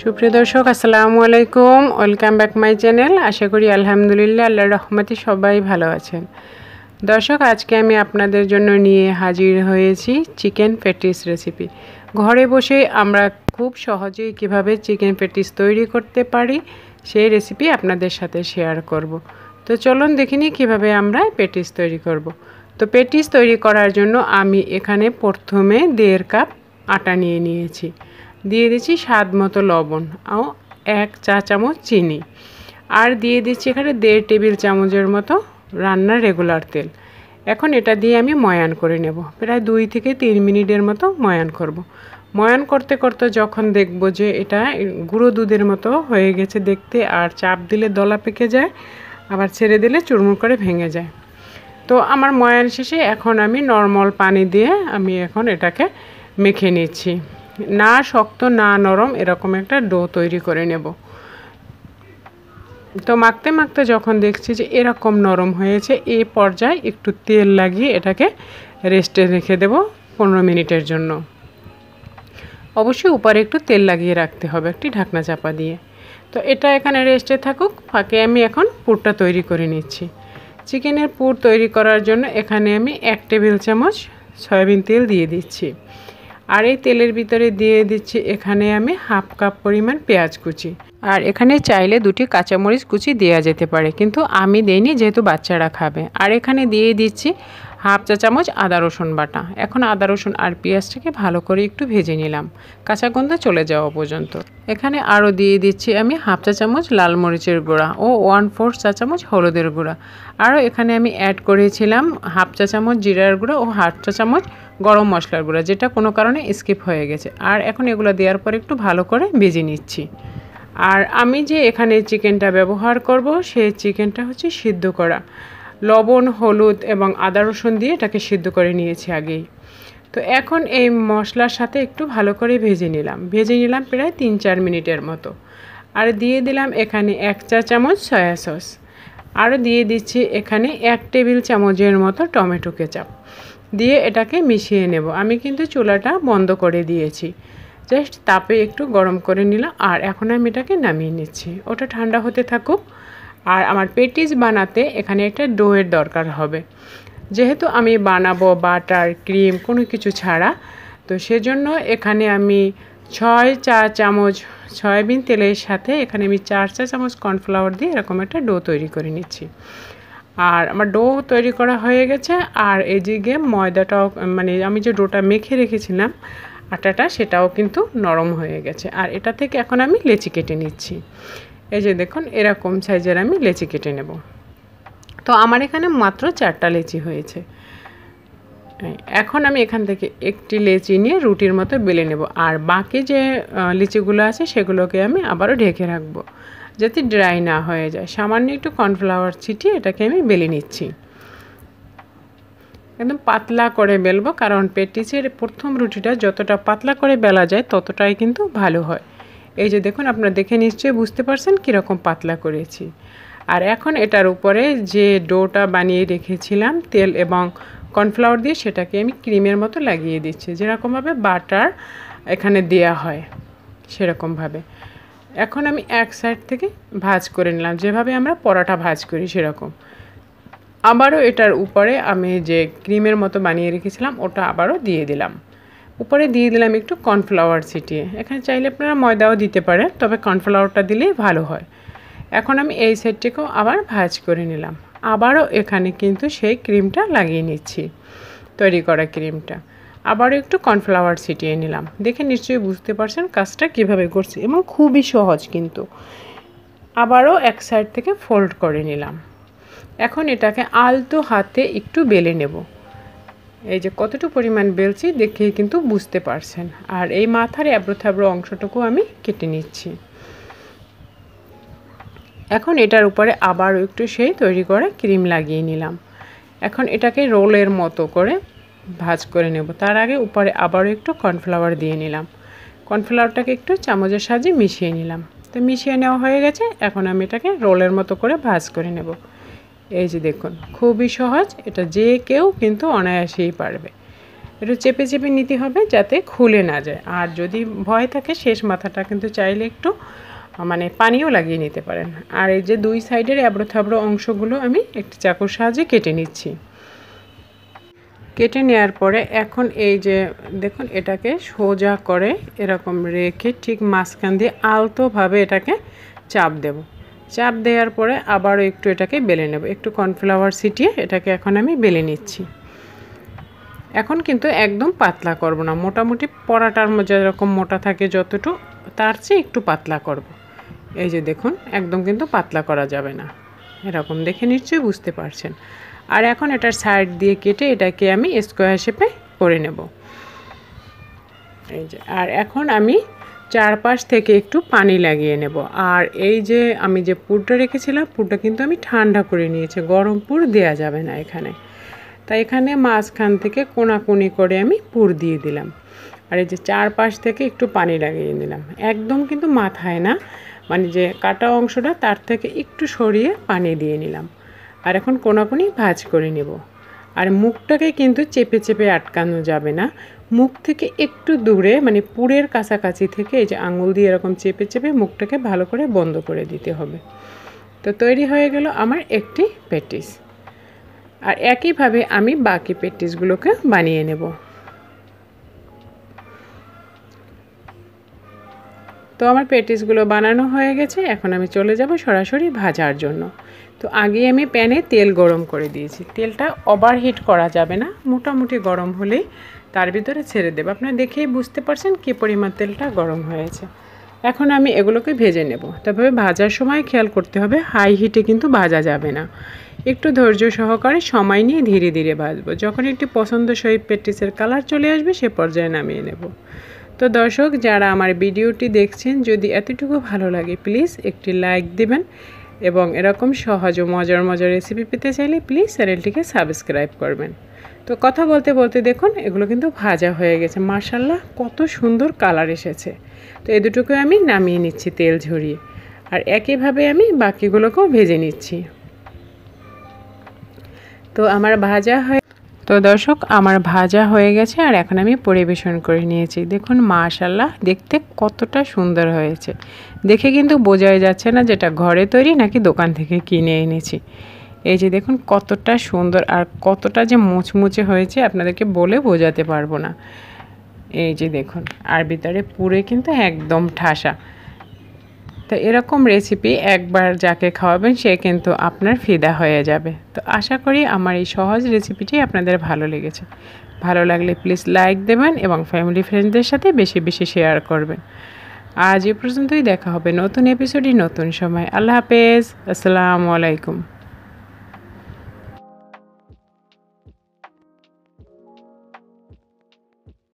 সুপ্রিয় দর্শক আসসালামু আলাইকুম, ওয়েলকাম ব্যাক মাই চ্যানেল। আশা করি আলহামদুলিল্লাহ আল্লাহর রহমতে সবাই ভালো আছেন। দর্শক, আজকে আমি আপনাদের জন্য নিয়ে হাজির হয়েছি চিকেন প্যাটিস রেসিপি। ঘরে বসে আমরা খুব সহজেই কিভাবে চিকেন প্যাটিস তৈরি করতে পারি সেই রেসিপি আপনাদের সাথে শেয়ার করব। তো চলুন দেখে নিই কীভাবে আমরা প্যাটিস তৈরি করব। তো প্যাটিস তৈরি করার জন্য আমি এখানে প্রথমে 1.5 কাপ আটা নিয়ে নিয়েছি। দিয়ে দিচ্ছি স্বাদ মতো লবণ ও 1 চা চামচ চিনি, আর দিয়ে দিচ্ছি এখানে 1.5 টেবিল চামচের মতো রান্নার রেগুলার তেল। এখন এটা দিয়ে আমি ময়ান করে নেব। প্রায় 2 থেকে 3 মিনিটের মতো ময়ান করব। ময়ান করতে করতে যখন দেখব যে এটা গুঁড়ো দুধের মতো হয়ে গেছে দেখতে, আর চাপ দিলে দলা পেকে যায়, আবার ছেড়ে দিলে চুরমুর করে ভেঙে যায়। তো আমার ময়ান শেষে এখন আমি নরমাল পানি দিয়ে আমি এখন এটাকে মেখে নিচ্ছি। না শক্ত না নরম, এরকম একটা ডো তৈরি করে নেব। তো মাখতে মাখতে যখন দেখছি যে এরকম নরম হয়েছে, এই পর্যায়ে একটু তেল লাগিয়ে এটাকে রেস্টে রেখে দেব 15 মিনিটের জন্য। অবশ্যই উপরে একটু তেল লাগিয়ে রাখতে হবে একটি ঢাকনা চাপা দিয়ে। তো এটা এখানে রেস্টে থাকুক, ফাঁকে আমি এখন পুরটা তৈরি করে নিচ্ছি। চিকেনের পুর তৈরি করার জন্য এখানে আমি 1 টেবিল চামচ সয়াবিন তেল দিয়ে দিচ্ছি, আর এই তেলের ভিতরে দিয়ে দিচ্ছি এখানে আমি 1/2 কাপ পরিমাণ পেঁয়াজ কুচি, আর এখানে চাইলে 2টি কাঁচামরিচ কুচি দেওয়া যেতে পারে, কিন্তু আমি দেইনি যেহেতু বাচ্চারা খাবে। আর এখানে দিয়ে দিচ্ছি 1/2 চা চামচ আদা রসুন বাটা। এখন আদা রসুন আর পেঁয়াজটাকে ভালো করে একটু ভেজে নিলাম কাঁচা গন্ধ চলে যাওয়া পর্যন্ত। এখানে আরও দিয়ে দিচ্ছি আমি 1/2 চা চামচ লাল মরিচের গুঁড়া ও 1/4 চা চামচ হলুদের গুঁড়া। আরও এখানে আমি অ্যাড করেছিলাম 1/2 চা চামচ জিরার গুঁড়া ও 1/2 চা চামচ গরম মশলার গুঁড়া, যেটা কোনো কারণে স্কিপ হয়ে গেছে। আর এখন এগুলো দেওয়ার পর একটু ভালো করে ভেজে নিচ্ছি। আর আমি যে এখানে চিকেনটা ব্যবহার করব, সেই চিকেনটা হচ্ছে সিদ্ধ করা। লবণ, হলুদ এবং আদা রসুন দিয়ে এটাকে সিদ্ধ করে নিয়েছি আগেই। তো এখন এই মশলার সাথে একটু ভালো করে ভেজে নিলাম প্রায় 3-4 মিনিটের মতো। আর দিয়ে দিলাম এখানে 1 চা চামচ সয়া সস। আর দিয়ে দিচ্ছি এখানে 1 টেবিল চামচের মতো টমেটো কেচাপ দিয়ে এটাকে মিশিয়ে নেব। আমি কিন্তু চুলাটা বন্ধ করে দিয়েছি, জাস্ট তাপে একটু গরম করে নিলাম। আর এখন আমি এটাকে নামিয়ে নিচ্ছি, ওটা ঠান্ডা হতে থাকুক। আর আমার প্যাটিস বানাতে এখানে একটা ডোয়ের দরকার হবে, যেহেতু আমি বানাবো বাটার ক্রিম কোনো কিছু ছাড়া। তো সেজন্য এখানে আমি 6 চা চামচ সয়াবিন তেলের সাথে এখানে আমি 4 চা চামচ কর্নফ্লাওয়ার দিয়ে এরকম একটা ডো তৈরি করে নিচ্ছি। আর আমার ডো তৈরি করা হয়ে গেছে। আর এদিকে ময়দাটাও, মানে আমি যে ডোটা মেখে রেখেছিলাম আটাটা, সেটাও কিন্তু নরম হয়ে গেছে। আর এটা থেকে এখন আমি লেচি কেটে নিচ্ছি। এই যে দেখুন, এরকম সাইজের আমি লেচি কেটে নেব। তো আমার এখানে মাত্র 4টা লেচি হয়েছে। এখন আমি এখান থেকে একটি লেচি নিয়ে রুটির মতো বেলে নেব। আর বাকি যে লিচিগুলো আছে সেগুলোকে আমি আবারও ঢেকে রাখবো যাতে ড্রাই না হয়ে যায়। সামান্য একটু কর্নফ্লাওয়ার ছিটিয়ে এটাকে আমি বেলে নিচ্ছি। একদম পাতলা করে বেলবো, কারণ প্যাটিসের প্রথম রুটিটা যতটা পাতলা করে বেলা যায় ততটাই কিন্তু ভালো হয়। এই যে দেখুন, আপনারা দেখে নিশ্চয়ই বুঝতে পারছেন কীরকম পাতলা করেছি। আর এখন এটার উপরে যে ডোটা বানিয়ে রেখেছিলাম তেল এবং কর্নফ্লাওয়ার দিয়ে, সেটাকে আমি ক্রিমের মতো লাগিয়ে দিচ্ছি, যেরকমভাবে বাটার এখানে দেয়া হয় সেরকমভাবে। এখন আমি এক সাইড থেকে ভাঁজ করে নিলাম, যেভাবে আমরা পরোটা ভাঁজ করি সেরকম। আবারও এটার উপরে আমি যে ক্রিমের মতো বানিয়ে রেখেছিলাম ওটা আবারও দিয়ে দিলাম। উপরে দিয়ে দিলাম একটু কর্নফ্লাওয়ার ছিটিয়ে। এখানে চাইলে আপনারা ময়দাও দিতে পারেন, তবে কর্নফ্লাওয়ারটা দিলেই ভালো হয়। এখন আমি এই সাইডটিকেও আবার ভাঁজ করে নিলাম। আবারও এখানে কিন্তু সেই ক্রিমটা লাগিয়ে নিচ্ছি, তৈরি করা ক্রিমটা। আবারও একটু কর্নফ্লাওয়ার ছিটিয়ে নিলাম। দেখে নিশ্চয়ই বুঝতে পারছেন কাজটা কিভাবে করছি, এবং খুবই সহজ কিন্তু। আবারও এক সাইড থেকে ফোল্ড করে নিলাম। এখন এটাকে আলতো হাতে একটু বেলে নেব। এই যে কতটুকু পরিমাণ বেলছি দেখেই কিন্তু বুঝতে পারছেন। আর এই মাথার এবড়ো থাবড়ো অংশটুকু আমি কেটে নিচ্ছি। এখন এটার উপরে আবারও একটু সেই তৈরি করে ক্রিম লাগিয়ে নিলাম। এখন এটাকে রোলের মতো করে ভাঁজ করে নেব। তার আগে উপরে আবারও একটু কর্নফ্লাওয়ার দিয়ে নিলাম। কর্নফ্লাওয়ারটাকে একটু চামচের সাহায্যে মিশিয়ে নিলাম। তো মিশিয়ে নেওয়া হয়ে গেছে। এখন আমি এটাকে রোলের মতো করে ভাঁজ করে নেব। এই যে দেখুন, খুবই সহজ, এটা যে কেউ কিন্তু অনায়াসেই পারবে। একটু চেপে চেপে নিতে হবে যাতে খুলে না যায়। আর যদি ভয় থাকে শেষ মাথাটা কিন্তু চাইলে একটু মানে পানিও লাগিয়ে নিতে পারেন। আর এই যে দুই সাইডের এবড়ো থাবড়ো অংশগুলো আমি একটি চাকুর সাহায্যে কেটে নিচ্ছি। কেটে নেওয়ার পরে এখন এই যে দেখুন এটাকে সোজা করে এরকম রেখে ঠিক মাঝখান দিয়ে আলতোভাবে এটাকে চাপ দেব। চাপ দেওয়ার পরে আবারও একটু এটাকে বেলে নেব। একটু কর্নফ্লাওয়ার ছিটিয়ে এটাকে এখন আমি বেলে নিচ্ছি। এখন কিন্তু একদম পাতলা করব না, মোটামুটি পরাটার মধ্যে যেরকম মোটা থাকে যতটুকু তার চেয়ে একটু পাতলা করব। এই যে দেখুন একদম কিন্তু পাতলা করা যাবে না, এরকম দেখে নিশ্চয়ই বুঝতে পারছেন। আর এখন এটার সাইড দিয়ে কেটে এটাকে আমি স্কোয়ার শেপে করে নেব। এই যে আর এখন আমি চারপাশ থেকে একটু পানি লাগিয়ে নেব। আর এই যে আমি যে পুরটা রেখেছিলাম পুরটা কিন্তু আমি ঠান্ডা করে নিয়েছি, গরম পুর দেওয়া যাবে না এখানে। তাই এখানে মাঝখান থেকে কোনাকুনি করে আমি পুর দিয়ে দিলাম। আর এই যে চারপাশ থেকে একটু পানি লাগিয়ে নিলাম, একদম কিন্তু মাথায় না, মানে যে কাটা অংশটা তার থেকে একটু সরিয়ে পানি দিয়ে নিলাম। আর এখন কোনাকুনি ভাঁজ করে নেব। আর মুখটাকে কিন্তু চেপে চেপে আটকানো যাবে না, মুখ থেকে একটু দূরে মানে পুরের কাছাকাছি থেকে এই যে আঙুল দিয়ে এরকম চেপে চেপে মুখটাকে ভালো করে বন্ধ করে দিতে হবে। তো তৈরি হয়ে গেল আমার একটি প্যাটিস। আর একইভাবে আমি বাকি প্যাটিসগুলোকে বানিয়ে নেব। তো আমার প্যাটিসগুলো বানানো হয়ে গেছে, এখন আমি চলে যাব সরাসরি ভাজার জন্য। তো আগে আমি প্যানে তেল গরম করে দিয়েছি। তেলটা ওভারহিট করা যাবে না, মোটামুটি গরম হলেই তার ভিতরে ছেড়ে দেব। আপনারা দেখেই বুঝতে পারছেন কী পরিমাণ তেলটা গরম হয়েছে। এখন আমি এগুলোকে ভেজে নেব। তবে ভাজার সময় খেয়াল করতে হবে হাই হিটে কিন্তু ভাজা যাবে না, একটু ধৈর্য সহকারে সময় নিয়ে ধীরে ধীরে ভাজবো। যখন একটি পছন্দসই প্যাটিসের কালার চলে আসবে সে পর্যায়ে নামিয়ে নেব। তো দর্শক যারা আমার ভিডিওটি দেখছেন, যদি এতটুকু ভালো লাগে প্লিজ একটি লাইক দিবেন এবং এরকম সহজ ও মজার মজার রেসিপি পেতে চাইলে প্লিজ চ্যানেলটিকে সাবস্ক্রাইব করবেন। তো কথা বলতে বলতে দেখুন এগুলো কিন্তু ভাজা হয়ে গেছে, মাশাআল্লাহ কত সুন্দর কালার এসেছে। তো এই দুটোকে আমি নামিয়ে নিচ্ছি তেল ঝরিয়ে। আর একইভাবে আমি বাকিগুলোকেও ভেজে নিচ্ছি। তো আমার ভাজা হয়ে গেছে আর এখন আমি পরিবেশন করে নিয়েছি। দেখুন মাশাআল্লাহ দেখতে কতটা সুন্দর হয়েছে, দেখে কিন্তু বোঝাই যাচ্ছে না যেটা ঘরে তৈরি নাকি দোকান থেকে কিনে এনেছি। এই যে দেখুন কতটা সুন্দর আর কতটা যে মুচমুচে হয়েছে আপনাদেরকে বলে বোঝাতে পারবো না। এই যে দেখুন আর ভিতরে পুরে কিন্তু একদম ঠাসা। তো এরকম রেসিপি একবার যাকে খাওয়াবেন সে কিন্তু আপনার ফিদা হয়ে যাবে। তো আশা করি আমার এই সহজ রেসিপিটি আপনাদের ভালো লেগেছে। ভালো লাগলে প্লিজ লাইক দেবেন এবং ফ্যামিলি ফ্রেন্ডসদের সাথে বেশি বেশি শেয়ার করবেন। আজ এ পর্যন্তই, দেখা হবে নতুন এপিসোডে নতুন সময়। আল্লাহ হাফেজ, আসসালামু আলাইকুম।